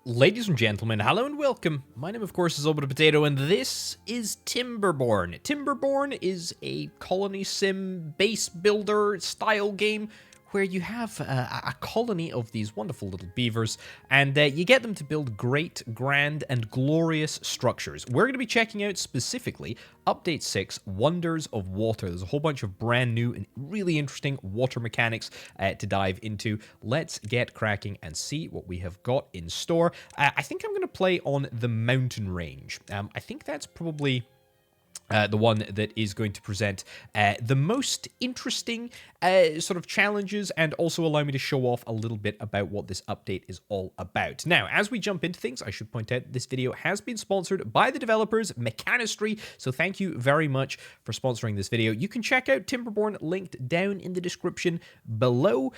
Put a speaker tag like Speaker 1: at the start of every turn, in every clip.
Speaker 1: Ladies and gentlemen, hello and welcome. My name, of course, is Orbital Potato, and this is Timberborn. Timberborn is a colony sim base builder style game where you have a colony of these wonderful little beavers, and you get them to build great, grand, and glorious structures. We're going to be checking out specifically Update 6, Wonders of Water. There's a whole bunch of brand new and really interesting water mechanics to dive into. Let's get cracking and see what we have got in store. I think I'm going to play on the mountain range. I think that's probably the one that is going to present the most interesting sort of challenges and also allow me to show off a little bit about what this update is all about. Now, as we jump into things, I should point out this video has been sponsored by the developers Mechanistry, so thank you very much for sponsoring this video. You can check out Timberborn linked down in the description below.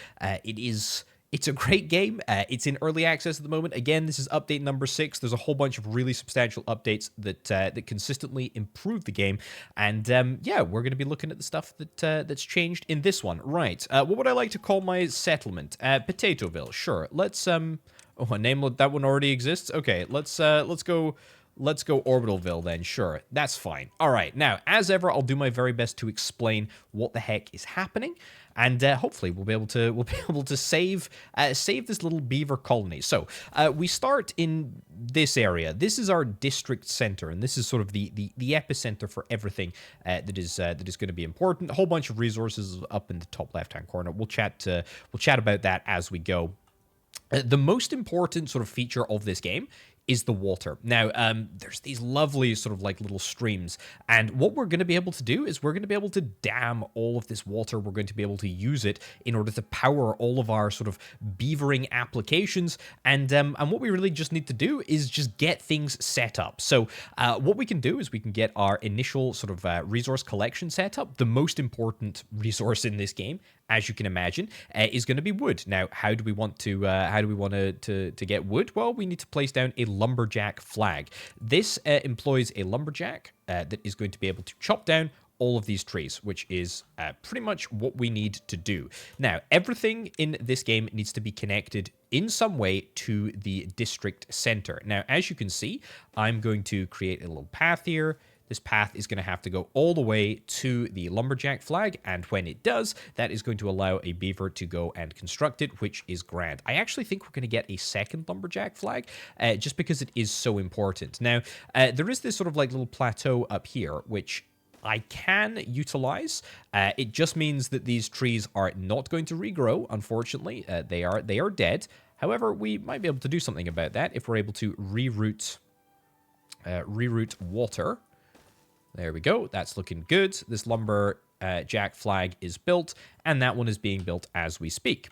Speaker 1: It's a great game. It's in early access at the moment. Again, this is update number 6. There's a whole bunch of really substantial updates that consistently improve the game. And yeah, we're going to be looking at the stuff that's changed in this one. Right. What would I like to call my settlement? Potatoville. Sure. Let's oh, a name that one already exists. Okay. Let's go. Let's go Orbitalville then, sure. That's fine. All right, now, as ever, I'll do my very best to explain what the heck is happening, and hopefully we'll be able to save this little beaver colony. So we start in this area. This is our district center, and this is sort of the epicenter for everything that is going to be important. A whole bunch of resources up in the top left-hand corner. We'll chat about that as we go. The most important sort of feature of this game is the water. Now, there's these lovely sort of like little streams, and what we're going to be able to do is we're going to be able to dam all of this water. We're going to be able to use it in order to power all of our sort of beavering applications, and what we really just need to do is just get things set up. So what we can do is we can get our initial sort of resource collection set up. The most important resource in this game, as you can imagine, is going to be wood. Now, how do we want to get wood? Well, we need to place down a lumberjack flag. This employs a lumberjack that is going to be able to chop down all of these trees, which is pretty much what we need to do. Now, everything in this game needs to be connected in some way to the district center. Now, as you can see, I'm going to create a little path here. This path is going to have to go all the way to the lumberjack flag, and when it does, that is going to allow a beaver to go and construct it, which is grand. I actually think we're going to get a second lumberjack flag, just because it is so important. Now, there is this sort of like little plateau up here, which I can utilize. It just means that these trees are not going to regrow, unfortunately. They are dead. However, we might be able to do something about that if we're able to reroute water. There we go. That's looking good. This lumberjack flag is built, and that one is being built as we speak.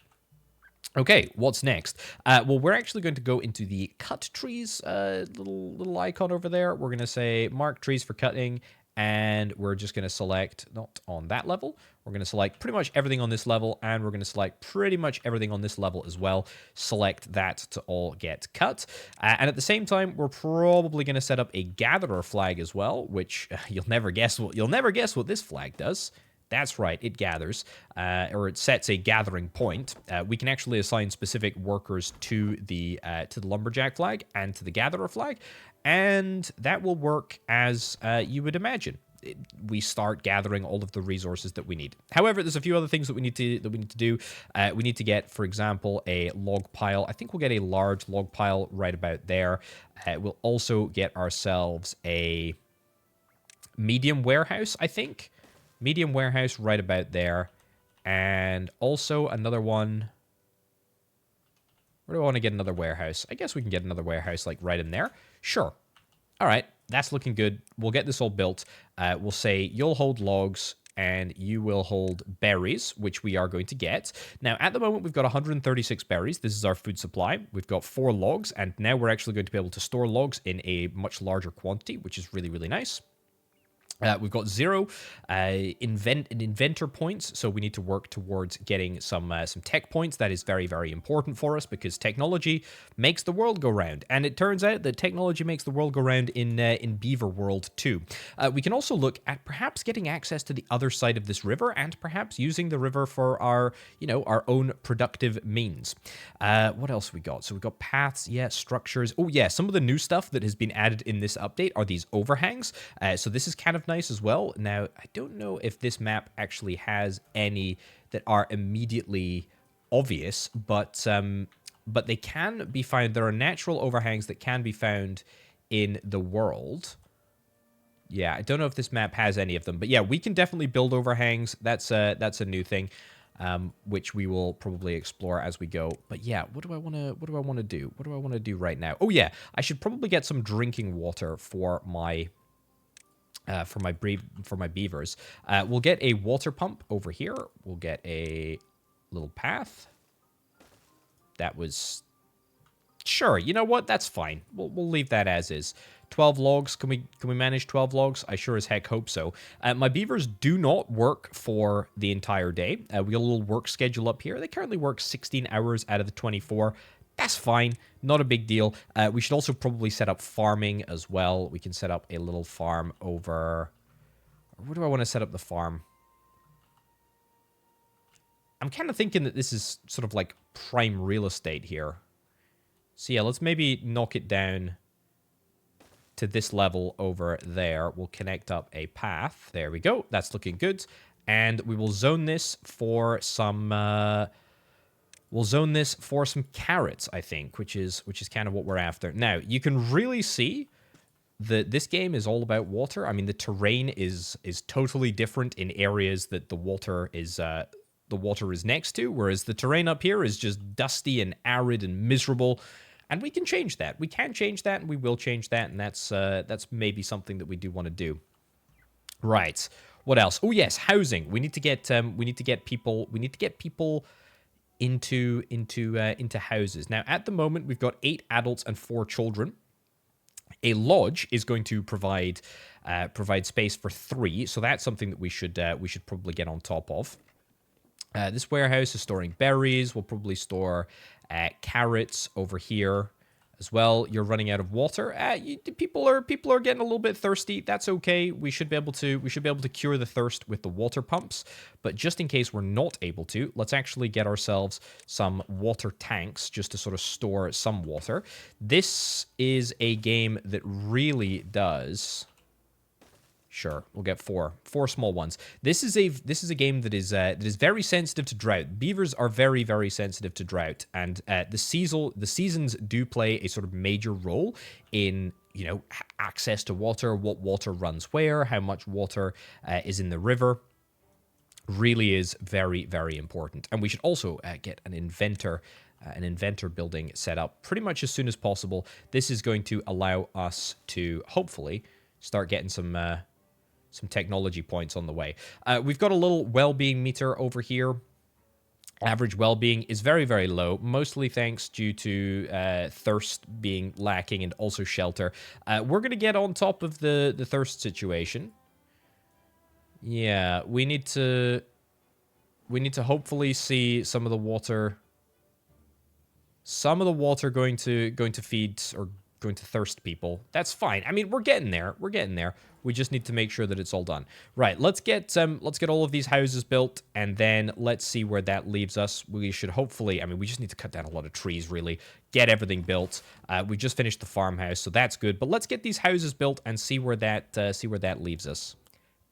Speaker 1: Okay, what's next? Well, we're actually going to go into the cut trees little icon over there. We're going to say mark trees for cutting, and we're just going to select, not on that level, we're going to select pretty much everything on this level, and we're going to select pretty much everything on this level as well. Select that to all get cut. And at the same time, we're probably going to set up a gatherer flag as well, which you'll never guess what this flag does. That's right, it gathers, or it sets a gathering point. We can actually assign specific workers to the lumberjack flag and to the gatherer flag, and that will work as you would imagine. We start gathering all of the resources that we need. However, there's a few other things that we need to do. We need to get, for example, a log pile. I think we'll get a large log pile right about there. We'll also get ourselves a medium warehouse, I think. Medium warehouse right about there. And also another one. Where do I want to get another warehouse? I guess we can get another warehouse like right in there. Sure. All right. That's looking good. We'll get this all built. We'll say you'll hold logs and you will hold berries, which we are going to get. Now, at the moment, we've got 136 berries. This is our food supply. We've got 4 logs, and now we're actually going to be able to store logs in a much larger quantity, which is really, really nice. We've got 0 inventor points, so we need to work towards getting some tech points. That is very, very important for us because technology makes the world go round, and it turns out that technology makes the world go round in Beaver World too. We can also look at perhaps getting access to the other side of this river, and perhaps using the river for our own productive means. What else we got? So we got paths, yeah, structures. Oh yeah, some of the new stuff that has been added in this update are these overhangs. So this is kind of nice as well. Now, I don't know if this map actually has any that are immediately obvious, but they can be found. There are natural overhangs that can be found in the world. Yeah, I don't know if this map has any of them, but yeah, we can definitely build overhangs. That's a new thing, which we will probably explore as we go. But yeah, what do I want to do? What do I want to do right now? Oh yeah, I should probably get some drinking water for my beavers. We'll get a water pump over here. We'll get a little path. That was... Sure, you know what? That's fine. We'll leave that as is. 12 logs. Can we manage 12 logs? I sure as heck hope so. My beavers do not work for the entire day. We got a little work schedule up here. They currently work 16 hours out of the 24. That's fine. Not a big deal. We should also probably set up farming as well. We can set up a little farm over... Where do I want to set up the farm? I'm kind of thinking that this is sort of like prime real estate here. So yeah, let's maybe knock it down to this level over there. We'll connect up a path. There we go. That's looking good. And we will zone this for some... We'll zone this for some carrots, I think, which is kind of what we're after. Now, you can really see that this game is all about water. I mean, the terrain is totally different in areas that the water is next to, whereas the terrain up here is just dusty and arid and miserable. And we can change that. We can change that, and we will change that, and that's maybe something that we do want to do. Right. What else? Oh yes, housing. We need to get people. We need to get people into houses. Now, at the moment, we've got 8 adults and 4 children. A lodge is going to provide space for 3, so that's something that we should probably get on top of. This warehouse is storing berries. We'll probably store carrots over here as well. You're running out of water. People are getting a little bit thirsty. That's okay. We should be able to cure the thirst with the water pumps. But just in case we're not able to, let's actually get ourselves some water tanks just to sort of store some water. This is a game that really does... Sure, we'll get 4 small ones. This is a game that is very sensitive to drought. Beavers are very, very sensitive to drought, and the seasons do play a sort of major role in access to water, what water runs where, how much water is in the river. Really is very, very important. And we should also get an inventor building set up pretty much as soon as possible. This is going to allow us to hopefully start getting some technology points on the way. We've got a little well-being meter over here. Average well-being is very, very low, mostly thanks due to thirst being lacking and also shelter. We're going to get on top of the thirst situation. Yeah, we need to hopefully see some of the water going to feed or going to thirst people. That's fine. I mean, we're getting there. We're getting there. We just need to make sure that it's all done. Right, let's get all of these houses built, and then let's see where that leaves us. We should hopefully, I mean, we just need to cut down a lot of trees, really. Get everything built. We just finished the farmhouse, so that's good. But let's get these houses built and see where that leaves us.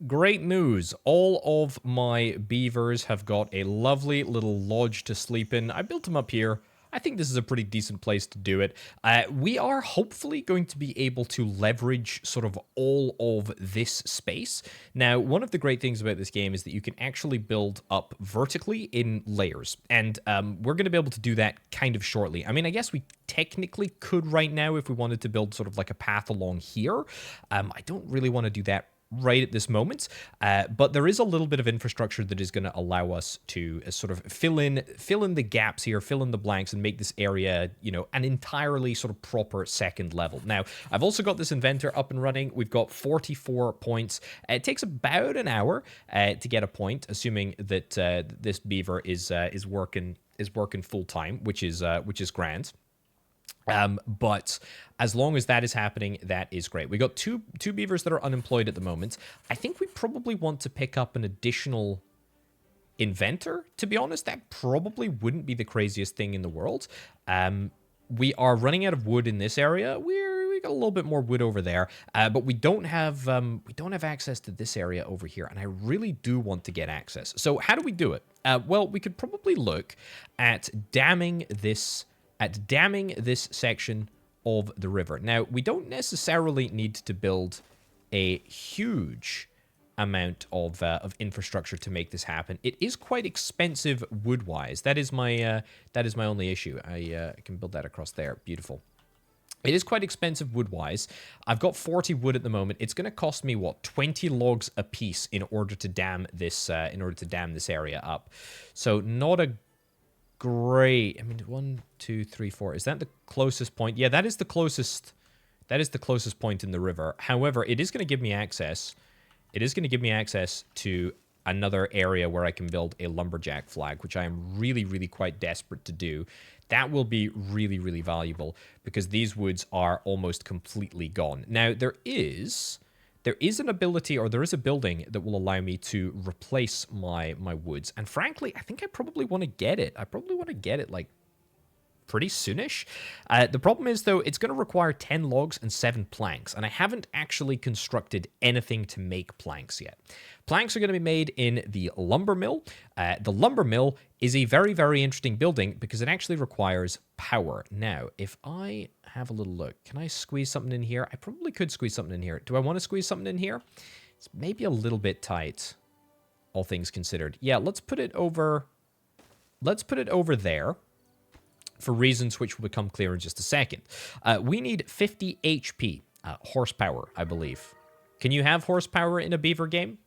Speaker 1: Great news. All of my beavers have got a lovely little lodge to sleep in. I built them up here. I think this is a pretty decent place to do it. We are hopefully going to be able to leverage sort of all of this space. Now, one of the great things about this game is that you can actually build up vertically in layers. And we're going to be able to do that kind of shortly. I mean, I guess we technically could right now if we wanted to build sort of like a path along here. I don't really want to do that right at this moment, but there is a little bit of infrastructure that is going to allow us to sort of fill in the gaps here, fill in the blanks, and make this area, you know, an entirely sort of proper second level. Now, I've also got this inventor up and running. We've got 44 points. It takes about an hour to get a point, assuming that this beaver is working full time, which is grand. But as long as that is happening, that is great. We got two beavers that are unemployed at the moment. I think we probably want to pick up an additional inventor, to be honest. That probably wouldn't be the craziest thing in the world. We are running out of wood in this area. We got a little bit more wood over there, but we don't have access to this area over here, and I really do want to get access. So how do we do it? Well, we could probably look at damming this section of the river. Now, we don't necessarily need to build a huge amount of infrastructure to make this happen. It is quite expensive wood-wise. That is my only issue. I can build that across there. Beautiful. It is quite expensive wood-wise. I've got 40 wood at the moment. It's going to cost me, what, 20 logs a piece in order to dam this area up. So not a great. I mean, 1, 2, 3, 4. Is that the closest point? Yeah, that is the closest. That is the closest point in the river. However, it is going to give me access. It is going to give me access to another area where I can build a lumberjack flag, which I am really, really quite desperate to do. That will be really, really valuable because these woods are almost completely gone. Now, there is an ability, or there is a building that will allow me to replace my woods. And frankly, I think I probably want to get it. I probably want to get it, like, pretty soonish. The problem is, though, it's going to require 10 logs and 7 planks, and I haven't actually constructed anything to make planks yet. Planks are going to be made in the lumber mill. The lumber mill is a very, very interesting building because it actually requires power. Now, if I have a little look, can I squeeze something in here? I probably could squeeze something in here. Do I want to squeeze something in here? It's maybe a little bit tight, all things considered. Yeah, let's put it over there, for reasons which will become clear in just a second. We need 50 HP, horsepower, I believe. Can you have horsepower in a beaver game?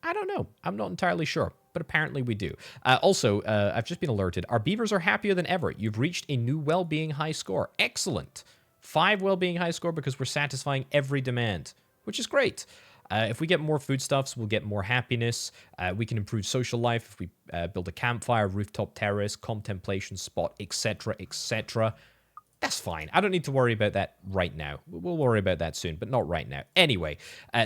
Speaker 1: I don't know. I'm not entirely sure, but apparently we do. Also, I've just been alerted. Our beavers are happier than ever. You've reached a new well-being high score. Excellent. 5 well-being high score because we're satisfying every demand, which is great. If we get more foodstuffs, we'll get more happiness. We can improve social life if we build a campfire, rooftop terrace, contemplation spot, etc., etc. That's fine. I don't need to worry about that right now. We'll worry about that soon, but not right now. Anyway,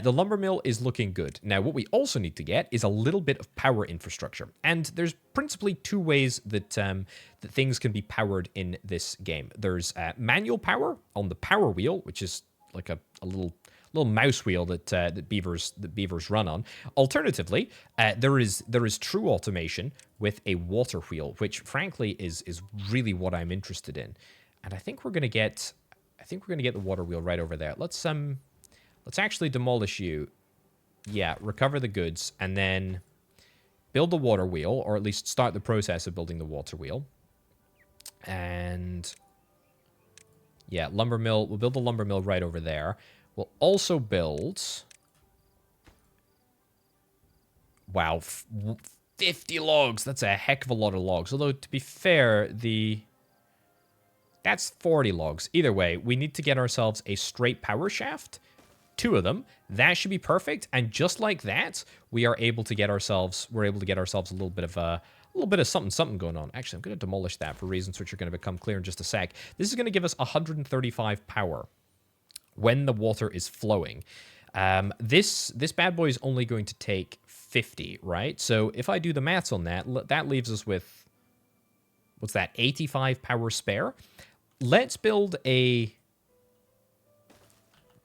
Speaker 1: the lumber mill is looking good. Now, what we also need to get is a little bit of power infrastructure. And there's principally 2 ways that things can be powered in this game. There's manual power on the power wheel, which is like a little mouse wheel that beavers run on. Alternatively, there is true automation with a water wheel, which frankly is really what I'm interested in. And I think we're gonna get the water wheel right over there. Let's actually demolish you. Yeah, recover the goods and then build the water wheel, or at least start the process of building the water wheel. And yeah, lumber mill. We'll build the lumber mill right over there. We'll also build, wow, 50 logs. That's a heck of a lot of logs. Although, to be fair, that's 40 logs. Either way, we need to get ourselves a straight power shaft. 2 of them. That should be perfect. And just like that, we're able to get ourselves a little bit of something going on. Actually, I'm going to demolish that for reasons which are going to become clear in just a sec. This is going to give us 135 power when the water is flowing. This bad boy is only going to take 50, right? So if I do the maths on that, that leaves us with, what's that, 85 power spare. Let's build a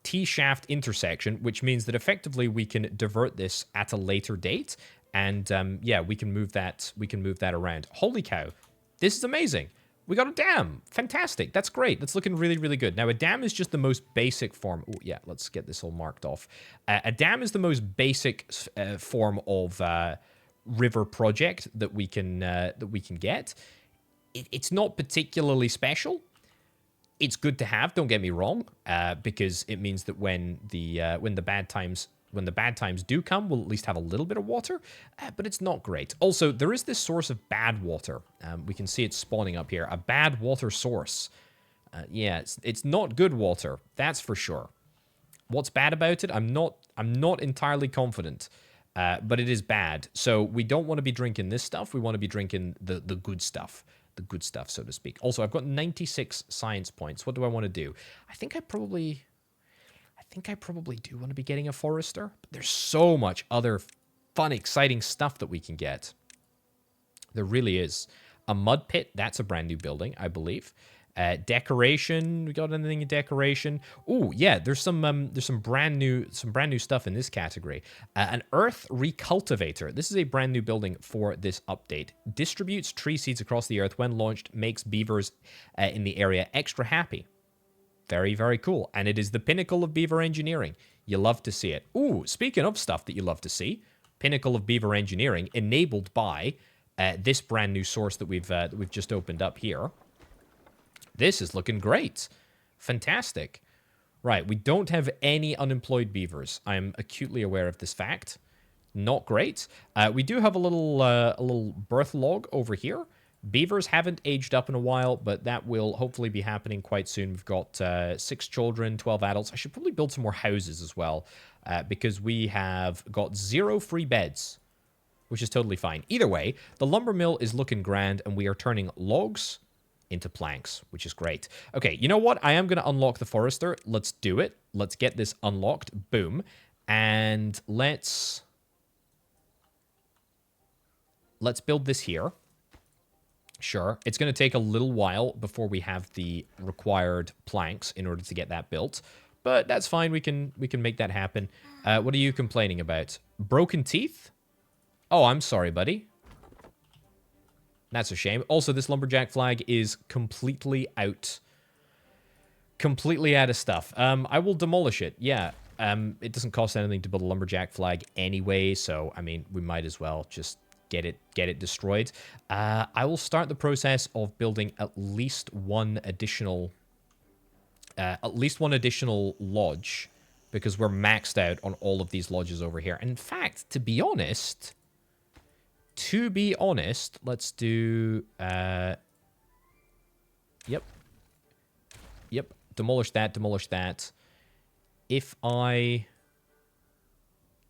Speaker 1: T-shaft intersection, which means that effectively we can divert this at a later date. And yeah, we can move that around. Holy cow, this is amazing. We got a dam. Fantastic. That's great. That's looking really, really good. Now, a dam is just the most basic form. Oh, yeah, let's get this all marked off. A dam is the most basic form of river project that we can get. It's not particularly special. It's good to have. Don't get me wrong, because it means that when the bad times when the bad times do come, we'll at least have a little bit of water, but it's not great. Also, there is this source of bad water. We can see it spawning up here. A bad water source. Yeah, it's not good water. That's for sure. What's bad about it? I'm not entirely confident, but it is bad. So we don't want to be drinking this stuff. We want to be drinking the good stuff. The good stuff, so to speak. Also, I've got 96 science points. What do I want to do? I think I probably do want to be getting a forester. But there's so much other fun, exciting stuff that we can get. There really is. A mud pit, that's a brand new building, I believe. Decoration, we got anything in decoration? Oh, yeah, there's some brand new stuff in this category. An earth recultivator. This is a brand new building for this update. Distributes tree seeds across the earth when launched, makes beavers in the area extra happy. Very, very cool. And it is the pinnacle of beaver engineering. You love to see it. Ooh, speaking of stuff that you love to see, pinnacle of beaver engineering enabled by this brand new source that we've just opened up here. This is looking great. Fantastic. Right, we don't have any unemployed beavers. I'm acutely aware of this fact. Not great. We do have a little birth log over here. Beavers haven't aged up in a while, but that will hopefully be happening quite soon. We've got 6 children, 12 adults. I should probably build some more houses as well, because we have got 0 free beds, which is totally fine. Either way, the lumber mill is looking grand, and we are turning logs into planks, which is great. Okay, you know what? I am going to unlock the forester. Let's do it. Let's get this unlocked. Boom. And let's build this here. Sure. It's going to take a little while before we have the required planks in order to get that built, but that's fine. We can make that happen. What are you complaining about? Broken teeth? Oh, I'm sorry, buddy. That's a shame. Also, this lumberjack flag is completely out. Completely out of stuff. I will demolish it. Yeah. It doesn't cost anything to build a lumberjack flag anyway, so, I mean, we might as well just get it destroyed. I will start the process of building at least one additional lodge, because we're maxed out on all of these lodges over here. And in fact, to be honest, let's do, yep, demolish that. If I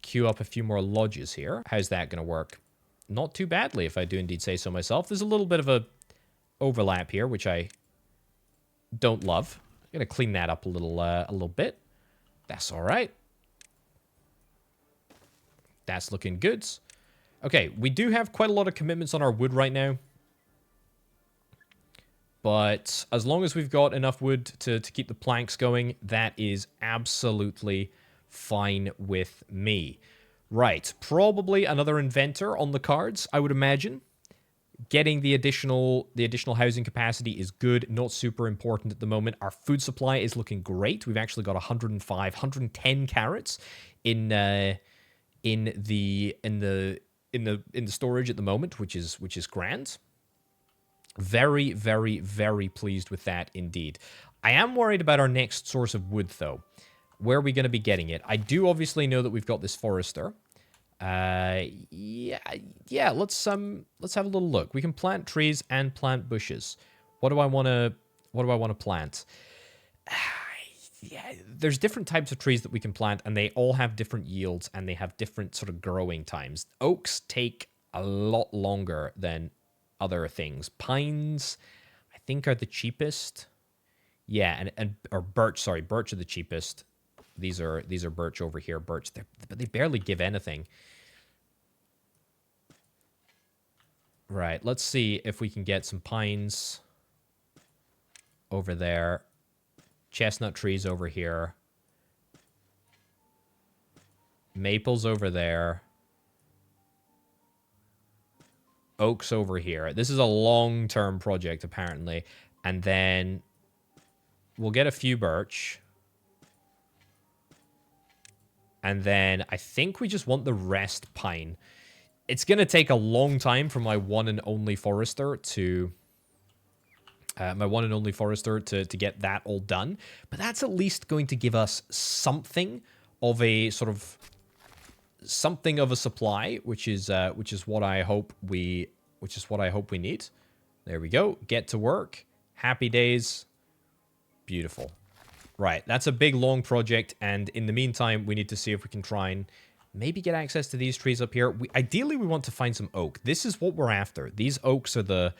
Speaker 1: queue up a few more lodges here, how's that going to work? Not too badly, if I do indeed say so myself. There's a little bit of a overlap here, which I don't love. I'm going to clean that up a little bit. That's all right. That's looking good. Okay, we do have quite a lot of commitments on our wood right now. But as long as we've got enough wood to keep the planks going, that is absolutely fine with me. Right, probably another inventor on the cards, I would imagine. Getting the additional housing capacity is good, not super important at the moment. Our food supply is looking great. We've actually got 110 carrots in the storage at the moment, which is grand. Very, very, very pleased with that indeed. I am worried about our next source of wood, though. Where are we going to be getting it? I do obviously know that we've got this forester. Yeah, let's have a little look. We can plant trees and plant bushes. What do I want to plant? Yeah, there's different types of trees that we can plant, and they all have different yields, and they have different sort of growing times. Oaks take a lot longer than other things. Pines, I think, are the cheapest. Yeah, or birch. Sorry, birch are the cheapest. These are birch over here. Birch, but they barely give anything. Right. Let's see if we can get some pines over there. Chestnut trees over here. Maples over there. Oaks over here. This is a long-term project, apparently. And then we'll get a few birch. And then I think we just want the rest pine. It's going to take a long time for my one and only forester to... to get that all done. But that's at least going to give us something of a sort of something of a supply, which is what I hope we need. There we go. Get to work. Happy days. Beautiful. Right, that's a big, long project, and in the meantime, we need to see if we can try and maybe get access to these trees up here. Ideally, we want to find some oak. This is what we're after. These oaks are the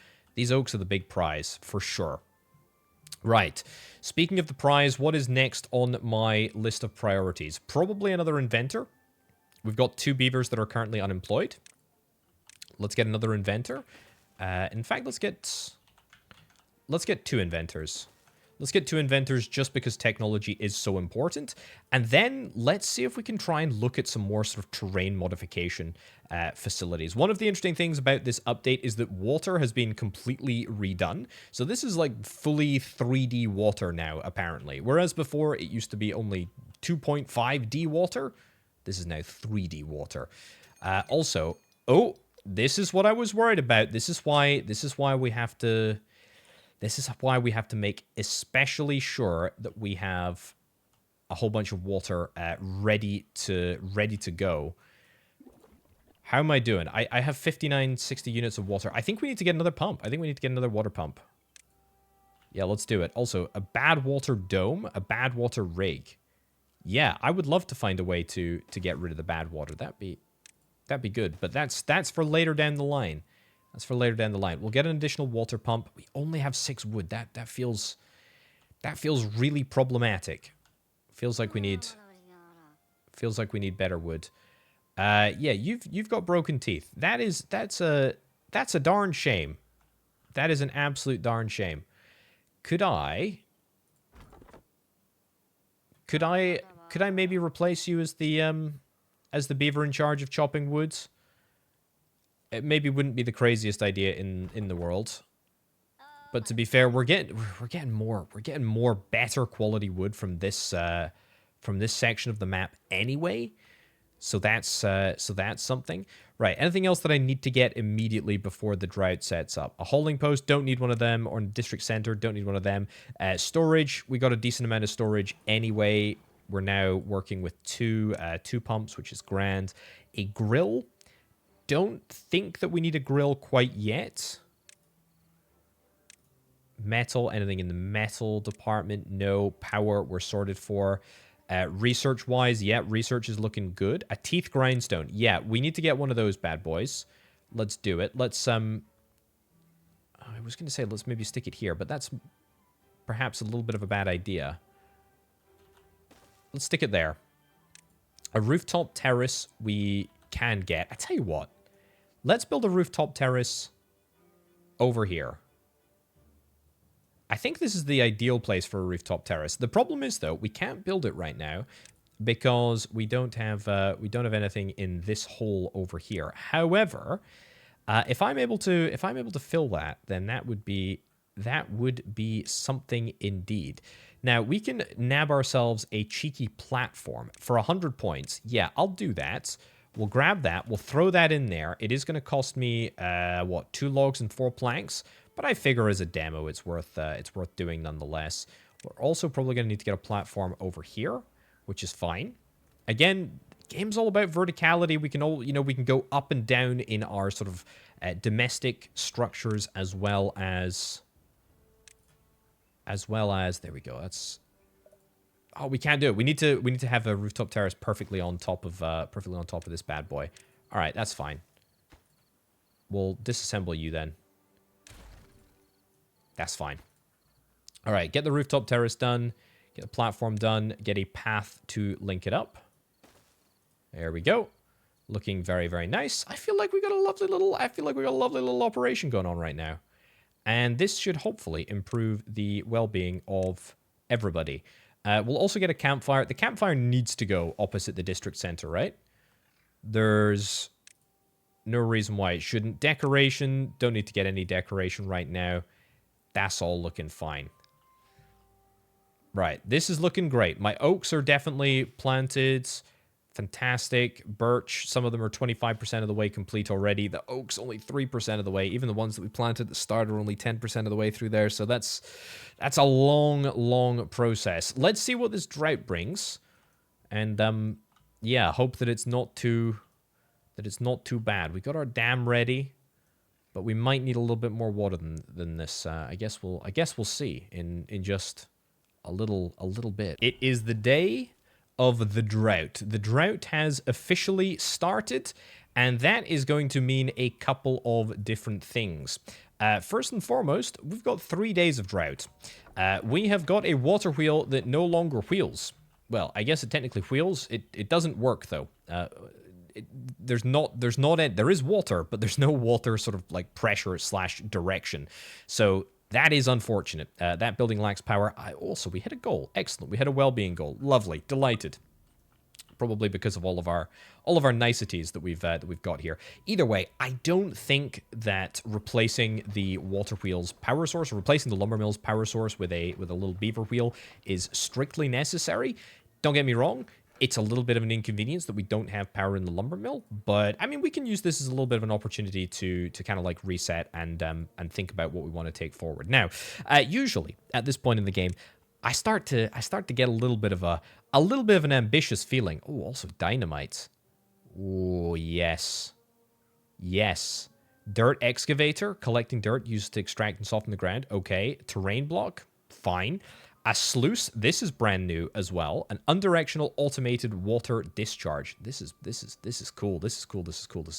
Speaker 1: big prize, for sure. Right, speaking of the prize, what is next on my list of priorities? Probably another inventor. We've got 2 beavers that are currently unemployed. Let's get another inventor. In fact, let's get 2 inventors. Let's get 2 inventors just because technology is so important. And then let's see if we can try and look at some more sort of terrain modification facilities. One of the interesting things about this update is that water has been completely redone. So this is like fully 3D water now, apparently. Whereas before it used to be only 2.5D water. This is now 3D water. Also, oh, this is what I was worried about. This is why we have to... This is why we have to make especially sure that we have a whole bunch of water ready to go. How am I doing? I have 60 units of water. I think we need to get another pump. I think we need to get another water pump. Yeah, let's do it. Also, a bad water dome, a bad water rig. Yeah, I would love to find a way to get rid of the bad water. That'd be good. But that's for later down the line. That's for later down the line. We'll get an additional water pump. We only have 6 wood. That feels really problematic. Feels like we need better wood. Yeah, you've got broken teeth. That's a darn shame. That is an absolute darn shame. Could I maybe replace you as the beaver in charge of chopping woods? It maybe wouldn't be the craziest idea in the world, but to be fair, we're getting more better quality wood from this section of the map anyway. So that's something. Right. Anything else that I need to get immediately before the drought sets up? A hauling post, don't need one of them, or district center, don't need one of them. Storage, we got a decent amount of storage anyway. We're now working with two pumps, which is grand. A grill. Don't think that we need a grill quite yet. Metal, anything in the metal department? No. Power, we're sorted for. Research-wise, yeah, research is looking good. A teeth grindstone. Yeah, we need to get one of those bad boys. Let's do it. Let's, I was going to say let's maybe stick it here, but that's perhaps a little bit of a bad idea. Let's stick it there. A rooftop terrace we can get. I tell you what. Let's build a rooftop terrace over here. I think this is the ideal place for a rooftop terrace. The problem is, though, we can't build it right now because we don't have anything in this hole over here. However, if I'm able to fill that, then that would be something indeed. Now we can nab ourselves a cheeky platform for 100 points. Yeah, I'll do that. We'll grab that. We'll throw that in there. It is going to cost me, 2 logs and 4 planks. But I figure as a demo, it's worth doing nonetheless. We're also probably going to need to get a platform over here, which is fine. Again, game's all about verticality. We can go up and down in our sort of domestic structures as well as there we go. That's... Oh, we can't do it. We need to have a rooftop terrace perfectly on top of this bad boy. All right, that's fine. We'll disassemble you then. That's fine. All right, get the rooftop terrace done. Get the platform done. Get a path to link it up. There we go. Looking very, very nice. I feel like we got a lovely little operation going on right now. And this should hopefully improve the well-being of everybody. We'll also get a campfire. The campfire needs to go opposite the district center, right? There's no reason why it shouldn't. Decoration, don't need to get any decoration right now. That's all looking fine. Right, this is looking great. My oaks are definitely planted. Fantastic. Birch, some of them are 25% of the way complete already. The oaks only 3% of the way. Even the ones that we planted at the start are only 10% of the way through there. So that's a long, long process. Let's see what this drought brings. And Yeah, hope that it's not too bad. We got our dam ready, but we might need a little bit more water than this. I guess we'll see in just a little bit. It is the day of the drought. The drought has officially started, and that is going to mean a couple of different things. First and foremost, we've got 3 days of drought. We have got a water wheel that no longer wheels. Well, I guess it technically wheels. It doesn't work though. There is water, but there's no water sort of like pressure / direction. So that is unfortunate. That building lacks power. We hit a goal. Excellent. We hit a well-being goal. Lovely. Delighted. Probably because of all of our niceties that we've got here. Either way, I don't think that replacing the water wheel's power source, or replacing the lumber mill's power source with a little beaver wheel is strictly necessary. Don't get me wrong. It's a little bit of an inconvenience that we don't have power in the lumber mill, but I mean, we can use this as a little bit of an opportunity to kind of like reset and think about what we want to take forward. Now, usually at this point in the game, I start to get a little bit of an ambitious feeling. Oh, also dynamite. Oh, yes. Yes. Dirt excavator, collecting dirt used to extract and soften the ground. Okay. Terrain block, fine. A sluice, this is brand new as well. An undirectional automated water discharge. This is cool. This is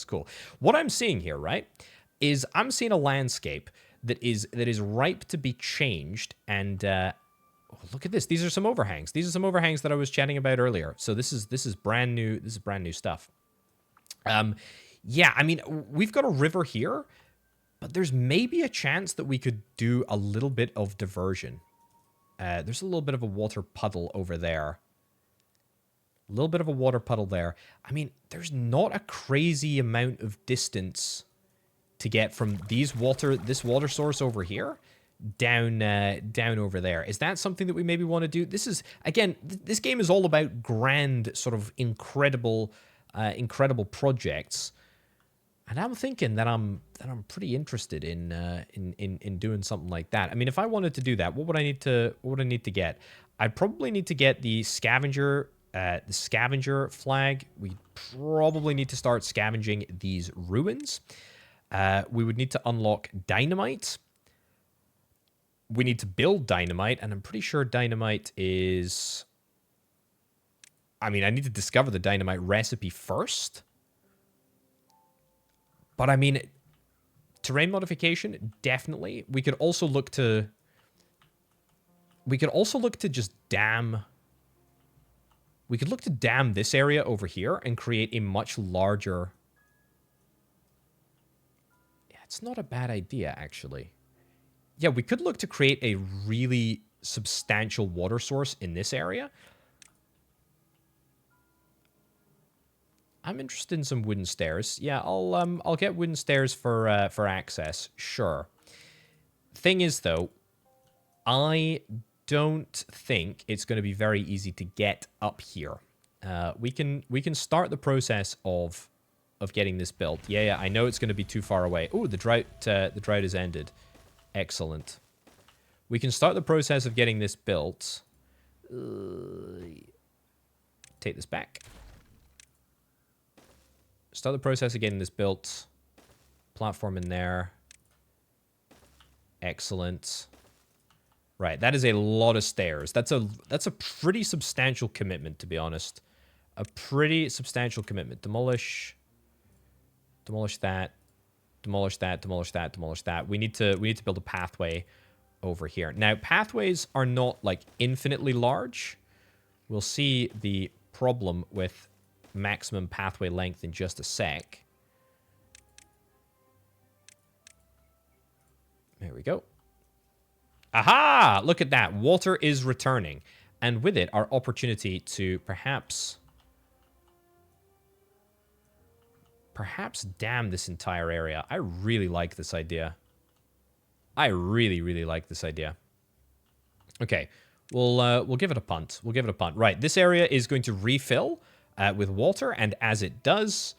Speaker 1: cool. What I'm seeing here, right, is I'm seeing a landscape that is ripe to be changed. And look at this. These are some overhangs. These are some overhangs that I was chatting about earlier. So this is brand new. This is brand new stuff. Yeah, I mean, we've got a river here, but there's maybe a chance that we could do a little bit of diversion. There's a little bit of a water puddle over there. A little bit of a water puddle there. I mean, there's not a crazy amount of distance to get from this water source over here down over there. Is that something that we maybe want to do? This is, again, this game is all about grand, sort of incredible projects. And I'm thinking that I'm pretty interested in doing something like that. I mean, if I wanted to do that, what would I need to get? I'd probably need to get the scavenger flag. We probably need to start scavenging these ruins. We would need to unlock dynamite. We need to build dynamite, and I'm pretty sure dynamite is... I mean, I need to discover the dynamite recipe first. But I mean, terrain modification, definitely. We could also look to just dam. We could look to dam this area over here and create a much larger. Yeah, it's not a bad idea, actually. Yeah, we could look to create a really substantial water source in this area. I'm interested in some wooden stairs. Yeah, I'll get wooden stairs for access. Sure. Thing is, though, I don't think it's going to be very easy to get up here. We can start the process of getting this built. Yeah, I know it's going to be too far away. Oh, the drought has ended. Excellent. We can start the process of getting this built. Take this back. Start the process of getting this built. Platform in there. Excellent. Right, that is a lot of stairs. That's a pretty substantial commitment, to be honest. A pretty substantial commitment. Demolish. Demolish that. Demolish that. Demolish that. Demolish that. We need to build a pathway over here. Now, pathways are not like infinitely large. We'll see the problem with maximum pathway length in just a sec. There we go. Aha! Look at that. Water is returning. And with it, our opportunity to perhaps dam this entire area. I really like this idea. I really, really like this idea. Okay. We'll give it a punt. We'll give it a punt. Right. This area is going to refill with water, and as it does,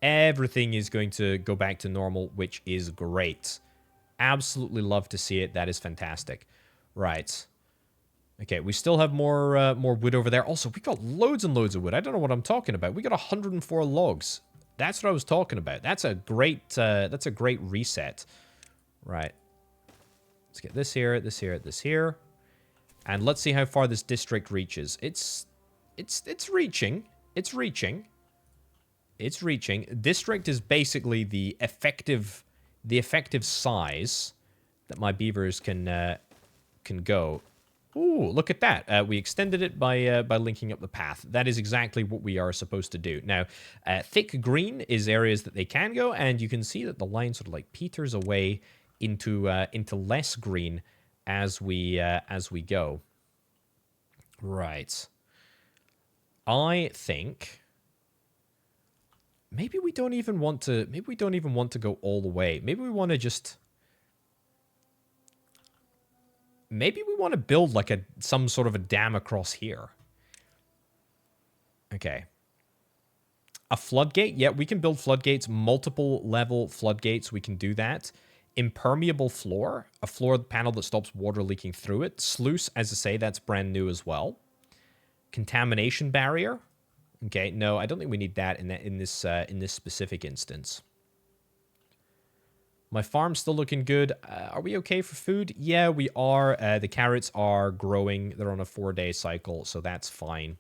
Speaker 1: everything is going to go back to normal, which is great. Absolutely love to see it. That is fantastic. Right. Okay, we still have more wood over there. Also, we got loads and loads of wood. I don't know what I'm talking about. We got 104 logs. That's what I was talking about. That's a great reset. Right. Let's get this here, this here, this here. And let's see how far this district reaches. It's reaching. It's reaching. It's reaching. District is basically the effective size that my beavers can go. Ooh, look at that. We extended it by linking up the path. That is exactly what we are supposed to do. Now, thick green is areas that they can go, and you can see that the line sort of like peters away into less green as we go. Right. I think maybe we don't even want to go all the way. Maybe we want to just build like some sort of a dam across here. Okay. A floodgate? Yeah, we can build floodgates, multiple level floodgates. We can do that. Impermeable floor, a floor panel that stops water leaking through it. Sluice, as I say, that's brand new as well. Contamination barrier. Okay, no, I don't think we need that in this specific instance. My farm's still looking good. Are we okay for food? Yeah, we are. The carrots are growing. They're on a 4-day cycle, so that's fine.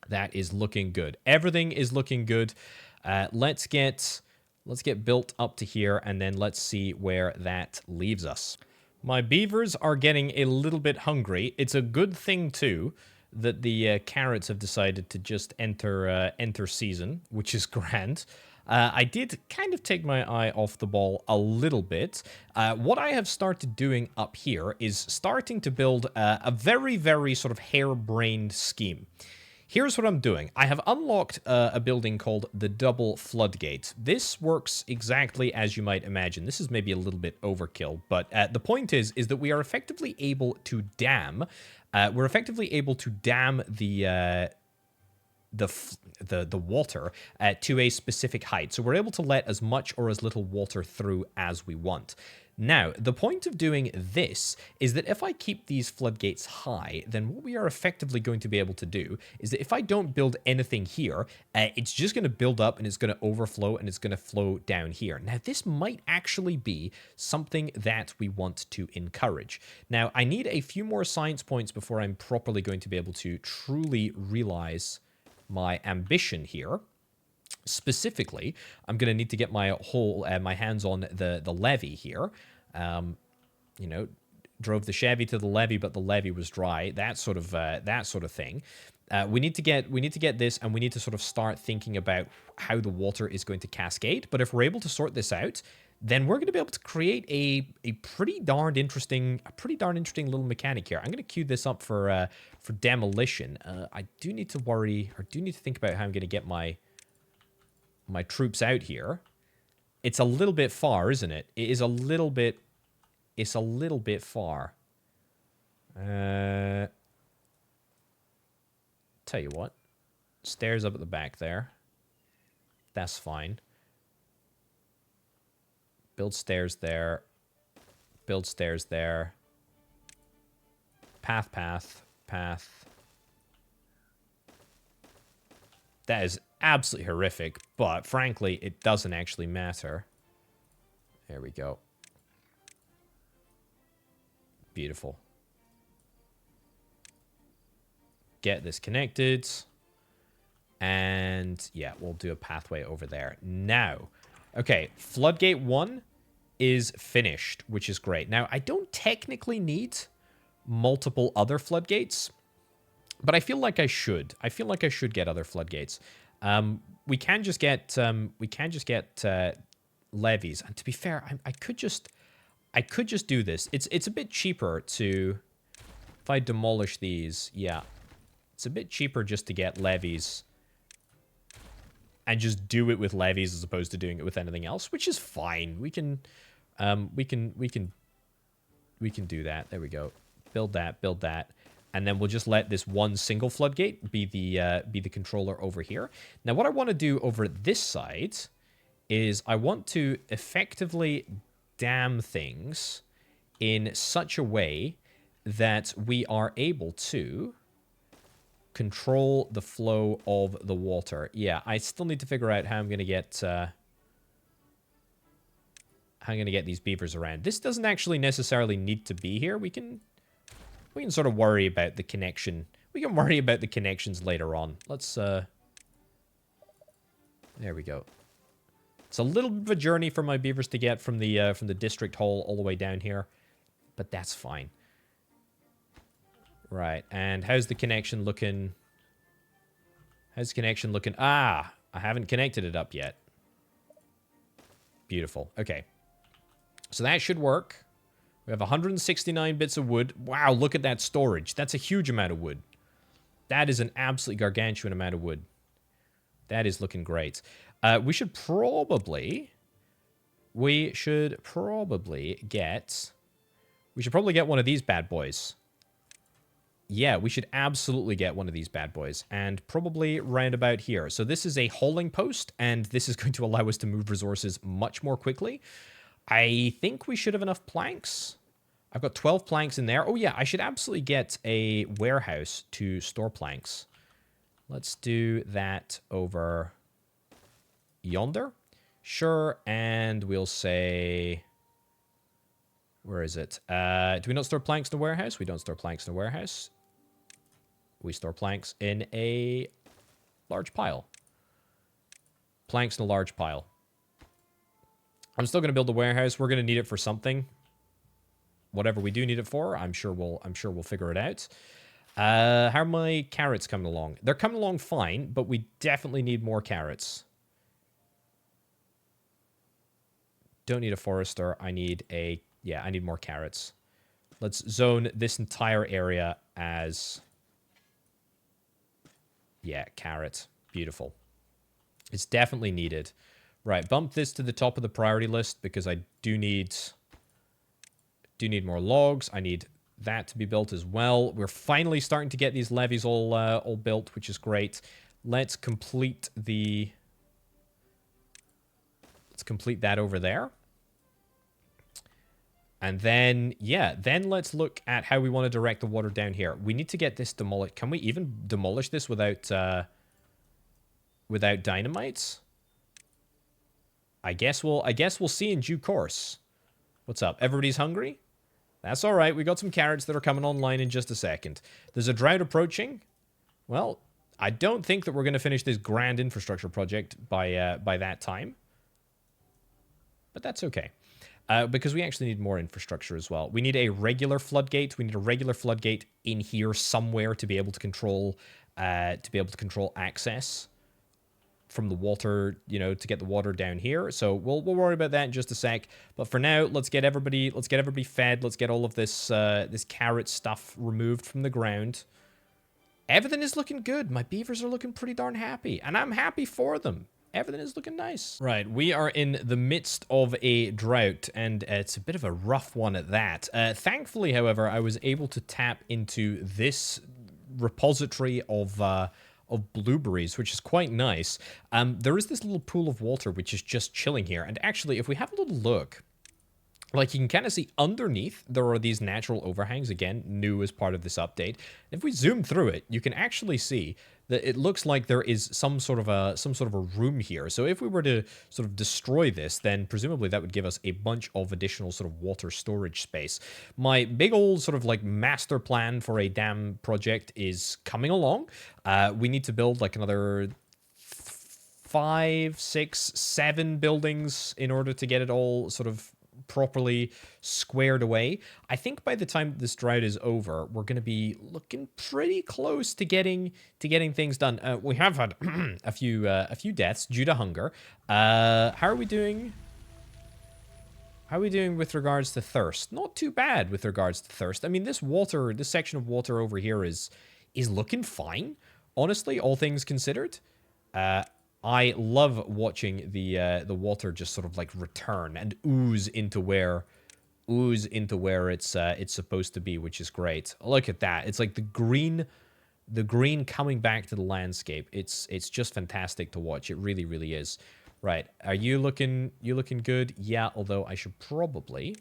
Speaker 1: That is looking good. Everything is looking good. Let's get built up to here, and then let's see where that leaves us. My beavers are getting a little bit hungry. It's a good thing, too, that the carrots have decided to just enter season, which is grand. I did kind of take my eye off the ball a little bit. What I have started doing up here is starting to build a very, very sort of harebrained scheme. Here's what I'm doing. I have unlocked a building called the Double Floodgate. This works exactly as you might imagine. This is maybe a little bit overkill, but the point is that we are effectively able to dam. We're effectively able to dam the water to a specific height. So we're able to let as much or as little water through as we want. Now, the point of doing this is that if I keep these floodgates high, then what we are effectively going to be able to do is that if I don't build anything here, it's just going to build up and it's going to overflow and it's going to flow down here. Now, this might actually be something that we want to encourage. Now, I need a few more science points before I'm properly going to be able to truly realize my ambition here. Specifically, I'm going to need to get my hands on the levee here. You know, drove the Chevy to the levee, but the levee was dry. That sort of thing. We need to get this, and we need to sort of start thinking about how the water is going to cascade. But if we're able to sort this out, then we're going to be able to create a pretty darn interesting little mechanic here. I'm going to queue this up for demolition. I do need to think about how I'm going to get my troops out here. It's a little bit far, isn't it? It's a little bit far. Tell you what. Stairs up at the back there. That's fine. Build stairs there. Build stairs there. Path. That is absolutely horrific, but frankly, it doesn't actually matter. There we go. Beautiful. Get this connected. And yeah, we'll do a pathway over there. Now, okay, Floodgate 1 is finished, which is great. Now, I don't technically need multiple other floodgates, but I feel like I should. I feel like I should get other floodgates. We can just get levees. And to be fair, I could just do this. It's a bit cheaper to, if I demolish these, yeah, it's a bit cheaper just to get levees and just do it with levees as opposed to doing it with anything else, which is fine. We can do that. There we go. Build that. And then we'll just let this one single floodgate be the controller over here. Now, what I want to do over this side is I want to effectively dam things in such a way that we are able to control the flow of the water. Yeah, I still need to figure out how I'm going to get these beavers around. This doesn't actually necessarily need to be here. We can sort of worry about the connection. We can worry about the connections later on. Let's there we go. It's a little bit of a journey for my beavers to get from the district hall all the way down here, but that's fine. Right, and how's the connection looking? How's the connection looking? Ah, I haven't connected it up yet. Beautiful. Okay. So that should work. We have 169 bits of wood. Wow, look at that storage. That's a huge amount of wood. That is an absolutely gargantuan amount of wood. That is looking great. We should probably get one of these bad boys. Yeah, we should absolutely get one of these bad boys, and probably round about here. So this is a hauling post, and this is going to allow us to move resources much more quickly. I think we should have enough planks. I've got 12 planks in there. Oh yeah, I should absolutely get a warehouse to store planks. Let's do that over yonder. Sure, and we'll say... Where is it? Do we not store planks in the warehouse? We don't store planks in the warehouse. We store planks in a large pile. Planks in a large pile. I'm still going to build a warehouse. We're going to need it for something. Whatever we do need it for, I'm sure we'll figure it out. How are my carrots coming along? They're coming along fine, but we definitely need more carrots. Don't need a forester. I need more carrots. Let's zone this entire area as... Yeah, carrot. Beautiful. It's definitely needed. Right, bump this to the top of the priority list because I do need more logs. I need that to be built as well. We're finally starting to get these levees all built, which is great. Let's complete that over there. And then, yeah, then let's look at how we want to direct the water down here. We need to get this demolished. Can we even demolish this without dynamites? I guess we'll see in due course. What's up? Everybody's hungry? That's all right. We got some carrots that are coming online in just a second. There's a drought approaching. Well, I don't think that we're going to finish this grand infrastructure project by that time. But that's okay. Because we actually need more infrastructure as well. We need a regular floodgate. We need a regular floodgate in here somewhere to be able to control access from the water, to get the water down here. So we'll worry about that in just a sec. But for now, let's get everybody fed. Let's get all of this this carrot stuff removed from the ground. Everything is looking good. My beavers are looking pretty darn happy, and I'm happy for them. Everything is looking nice. Right, we are in the midst of a drought, and it's a bit of a rough one at that. Thankfully, however, I was able to tap into this repository of blueberries, which is quite nice. There is this little pool of water which is just chilling here, and actually, if we have a little look, like, you can kind of see underneath, there are these natural overhangs, again, new as part of this update. If we zoom through it, you can actually see that it looks like there is some sort of a room here. So if we were to sort of destroy this, then presumably that would give us a bunch of additional sort of water storage space. My big old sort of like master plan for a dam project is coming along. We need to build like another 5, 6, 7 buildings in order to get it all sort of properly squared away. I think by the time this drought is over, we're going to be looking pretty close to getting things done. We have had a few deaths due to hunger. How are we doing? How are we doing with regards to thirst? Not too bad with regards to thirst. I mean, this section of water over here is looking fine. Honestly, all things considered. I love watching the water just sort of like return and ooze into where it's supposed to be, which is great. Look at that. It's like the green coming back to the landscape. It's just fantastic to watch. It really, really is. Right. Are you looking good? Yeah, although I should probably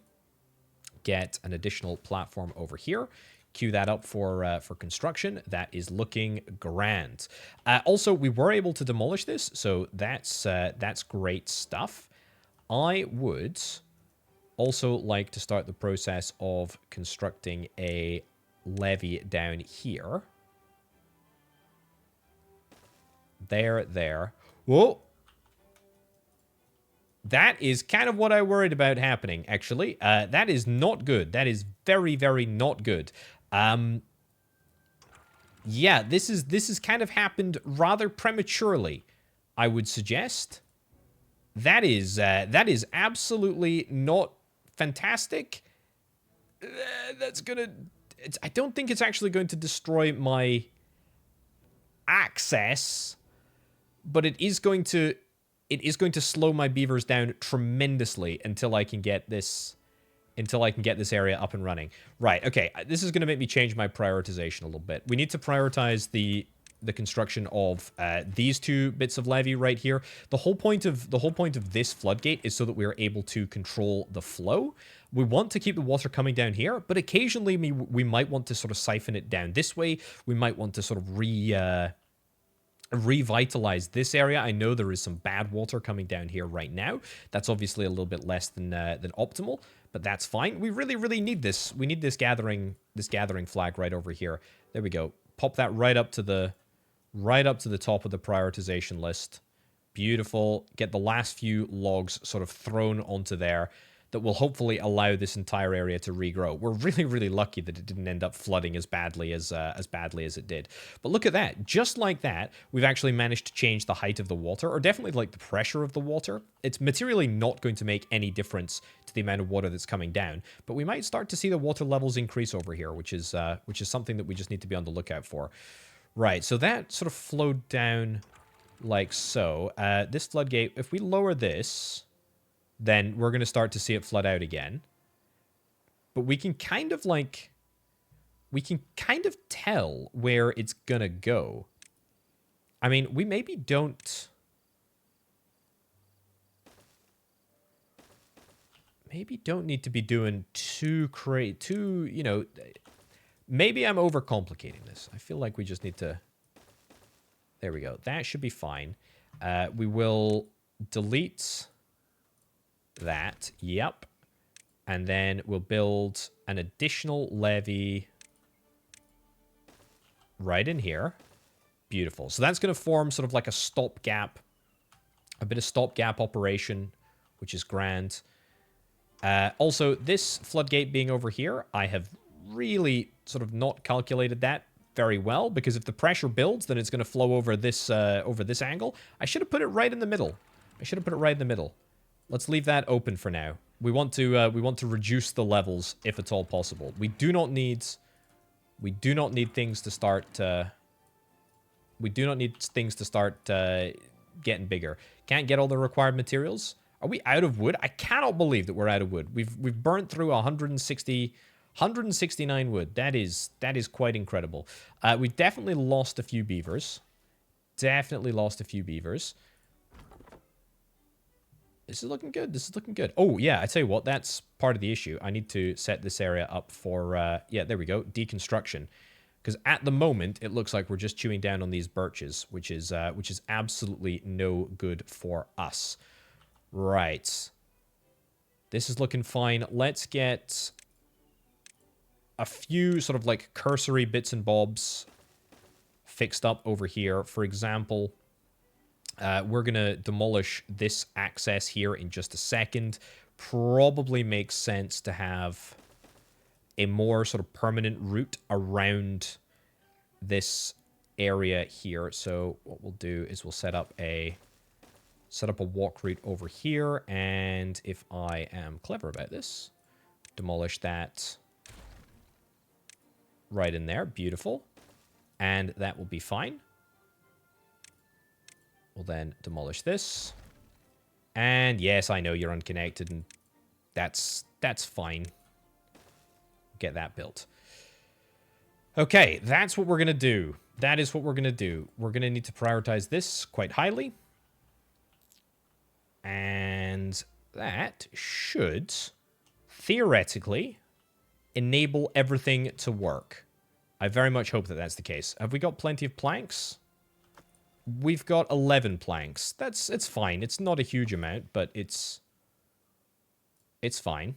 Speaker 1: get an additional platform over here. Queue that up for construction. That is looking grand. Also, we were able to demolish this, so that's great stuff. I would also like to start the process of constructing a levee down here. There. Whoa! That is kind of what I worried about happening, actually. That is not good. That is very, very not good. Yeah, this is kind of happened rather prematurely, I would suggest. That is absolutely not fantastic. That's gonna... I don't think it's actually going to destroy my access, but it is going to slow my beavers down tremendously until I can get this area up and running. Right, okay, this is going to make me change my prioritization a little bit. We need to prioritize the construction of these two bits of levee right here. The whole point of this floodgate is so that we are able to control the flow. We want to keep the water coming down here, but occasionally we might want to sort of siphon it down this way. We might want to sort of revitalize this area. I know there is some bad water coming down here right now. That's obviously a little bit less than optimal, but that's fine. We really need this. We need this gathering flag right over here. There we go. Pop that right up to the top of the prioritization list. Beautiful. Get the last few logs sort of thrown onto there. That will hopefully allow this entire area to regrow. We're really lucky that it didn't end up flooding as badly as it did. But look at that. Just like that, we've actually managed to change the height of the water, or definitely like the pressure of the water. It's materially not going to make any difference to the amount of water that's coming down, but we might start to see the water levels increase over here, which is something that we just need to be on the lookout for. Right, so that sort of flowed down like so. This floodgate, if we lower this, then we're going to start to see it flood out again. But we can kind of tell where it's going to go. I mean, we maybe don't need to be doing too, you know, maybe I'm overcomplicating this. I feel like we just need to, there we go. That should be fine. We will delete that, yep, and then we'll build an additional levee right in here. Beautiful. So that's going to form sort of like a stopgap, a bit of stopgap operation, which is grand. Also, this floodgate being over here, I have really sort of not calculated that very well, because if the pressure builds, then it's going to flow over this angle. I should have put it right in the middle. Let's leave that open for now. We want to reduce the levels if at all possible. We do not need things to start. Getting bigger. Can't get all the required materials. Are we out of wood? I cannot believe that we're out of wood. We've burnt through 169 wood. That is quite incredible. We've definitely lost a few beavers. This is looking good. Oh, yeah, I tell you what, that's part of the issue. I need to set this area up for, yeah, there we go, deconstruction. Because at the moment, it looks like we're just chewing down on these birches, which is absolutely no good for us. Right. This is looking fine. Let's get a few sort of like cursory bits and bobs fixed up over here. For example, we're going to demolish this access here in just a second. Probably makes sense to have a more sort of permanent route around this area here. So what we'll do is we'll set up a walk route over here, and if I am clever about this, demolish that right in there. Beautiful. And that will be fine. We'll then demolish this. And yes, I know you're unconnected, and that's fine. Get that built. Okay, that's what we're going to do. That is what we're going to do. We're going to need to prioritize this quite highly. And that should, theoretically, enable everything to work. I very much hope that that's the case. Have we got plenty of planks? We've got 11 planks. It's fine. It's not a huge amount, but it's fine.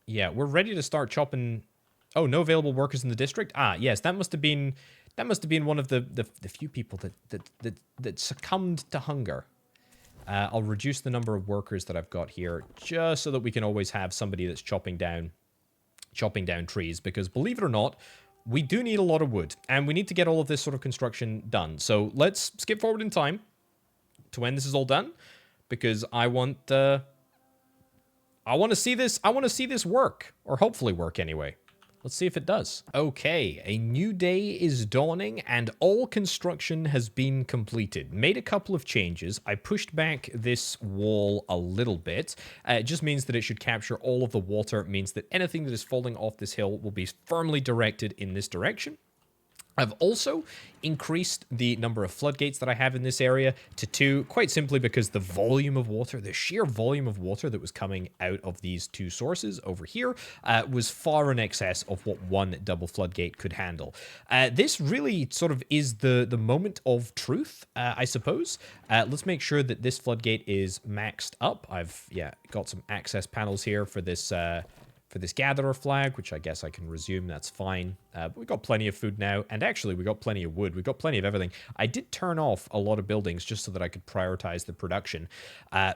Speaker 1: Yeah, we're ready to start chopping. Oh, no available workers in the district? Ah, yes, that must have been one of the few people that succumbed to hunger. I'll reduce the number of workers that I've got here just so that we can always have somebody that's chopping down trees, because believe it or not, we do need a lot of wood, and we need to get all of this sort of construction done. So let's skip forward in time to when this is all done, because I want to see this. I want to see this work, or hopefully work anyway. Let's see if it does. Okay, a new day is dawning and all construction has been completed. Made a couple of changes. I pushed back this wall a little bit. It just means that it should capture all of the water. It means that anything that is falling off this hill will be firmly directed in this direction. I've also increased the number of floodgates that I have in this area to 2, quite simply because the volume of water, the sheer volume of water that was coming out of these 2 sources over here was far in excess of what 1 double floodgate could handle. This really sort of is the moment of truth, I suppose. Let's make sure that this floodgate is maxed up. I've, got some access panels here for this gatherer flag, which I guess I can resume. That's fine. But we've got plenty of food now, and actually we got plenty of wood. We've got plenty of everything. I did turn off a lot of buildings just so that I could prioritize the production,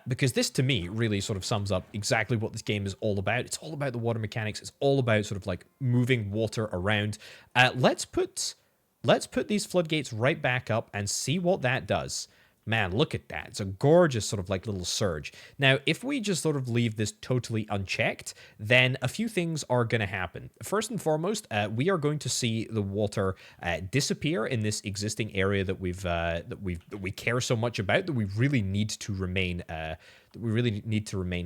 Speaker 1: because this, to me, really sort of sums up exactly what this game is all about. It's all about the water mechanics. It's all about sort of like moving water around. Let's put these floodgates right back up and see what that does. Man, look at that. It's a gorgeous sort of like little surge. Now, if we just sort of leave this totally unchecked, then a few things are going to happen. First and foremost, we are going to see the water disappear in this existing area that we care so much about, that we really need to remain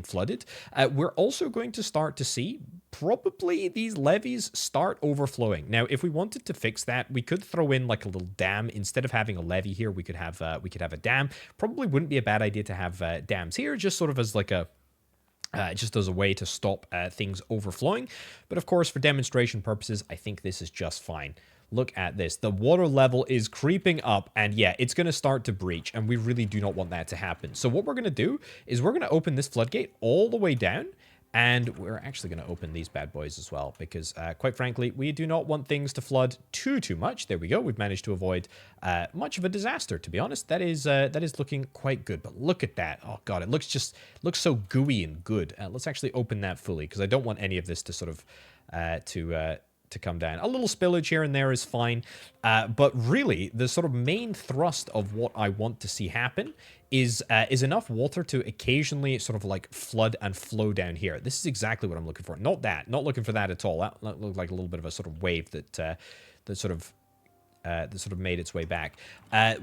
Speaker 1: flooded. We're also going to start to see probably these levees start overflowing. Now, if we wanted to fix that, we could throw in like a little dam. Instead of having a levee here, we could have a dam. Probably wouldn't be a bad idea to have dams here, just sort of as like a just as a way to stop things overflowing. But of course, for demonstration purposes, I think this is just fine. Look at this. The water level is creeping up, and yeah, it's going to start to breach, and we really do not want that to happen. So what we're going to do is we're going to open this floodgate all the way down, and we're actually going to open these bad boys as well, because quite frankly, we do not want things to flood too much. There we go. We've managed to avoid much of a disaster, to be honest. That is looking quite good, but look at that. Oh god, it looks so gooey and good. Let's actually open that fully, because I don't want any of this to sort of to come down. A little spillage here and there is fine, but really the sort of main thrust of what I want to see happen is enough water to occasionally sort of like flood and flow down here. This is exactly what I'm looking for. Not looking for that at all. That looked like a little bit of a sort of wave that sort of made its way back.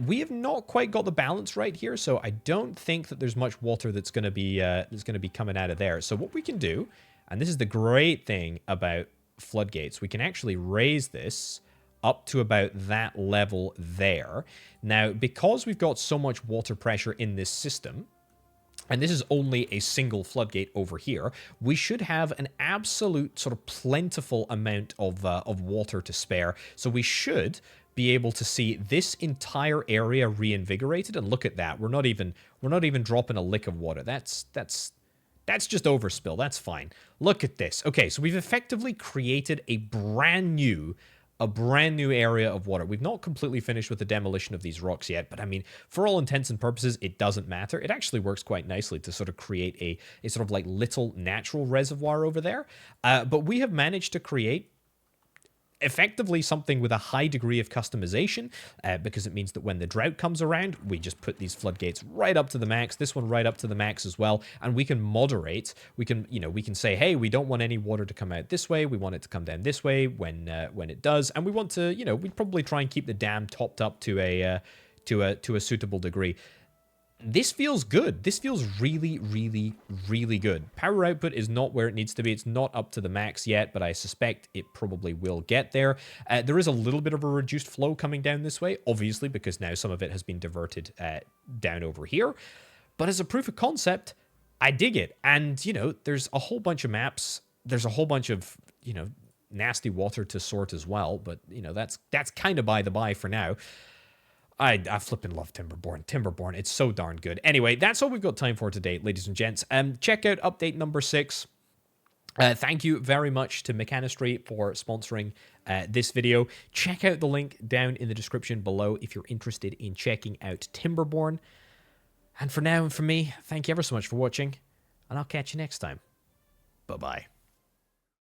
Speaker 1: We have not quite got the balance right here, so I don't think that there's much water that's going to be coming out of there. So what we can do, and this is the great thing about floodgates, we can actually raise this up to about that level there. Now, because we've got so much water pressure in this system, and this is only a single floodgate over here, we should have an absolute sort of plentiful amount of water to spare. So we should be able to see this entire area reinvigorated. And look at that. We're not even dropping a lick of water. That's just overspill. That's fine. Look at this. Okay, so we've effectively created a brand new area of water. We've not completely finished with the demolition of these rocks yet, but I mean, for all intents and purposes, it doesn't matter. It actually works quite nicely to sort of create a sort of like little natural reservoir over there. But we have managed to create effectively something with a high degree of customization, because it means that when the drought comes around, we just put these floodgates right up to the max, this one right up to the max as well, and we can moderate. We can say, hey, we don't want any water to come out this way, we want it to come down this way when it does, and we want to, we'd probably try and keep the dam topped up to a suitable degree. This feels good. This feels really, really, really good. Power output is not where it needs to be. It's not up to the max yet, but I suspect it probably will get there. There is a little bit of a reduced flow coming down this way, obviously, because now some of it has been diverted down over here. But as a proof of concept, I dig it. And, you know, there's a whole bunch of maps. There's a whole bunch of, you know, nasty water to sort as well. But, you know, that's kind of by the by for now. I flipping love Timberborn. Timberborn, it's so darn good. Anyway, that's all we've got time for today, ladies and gents. Check out update number 6. Thank you very much to Mechanistry for sponsoring this video. Check out the link down in the description below if you're interested in checking out Timberborn. And for now and for me, thank you ever so much for watching, and I'll catch you next time. Bye-bye.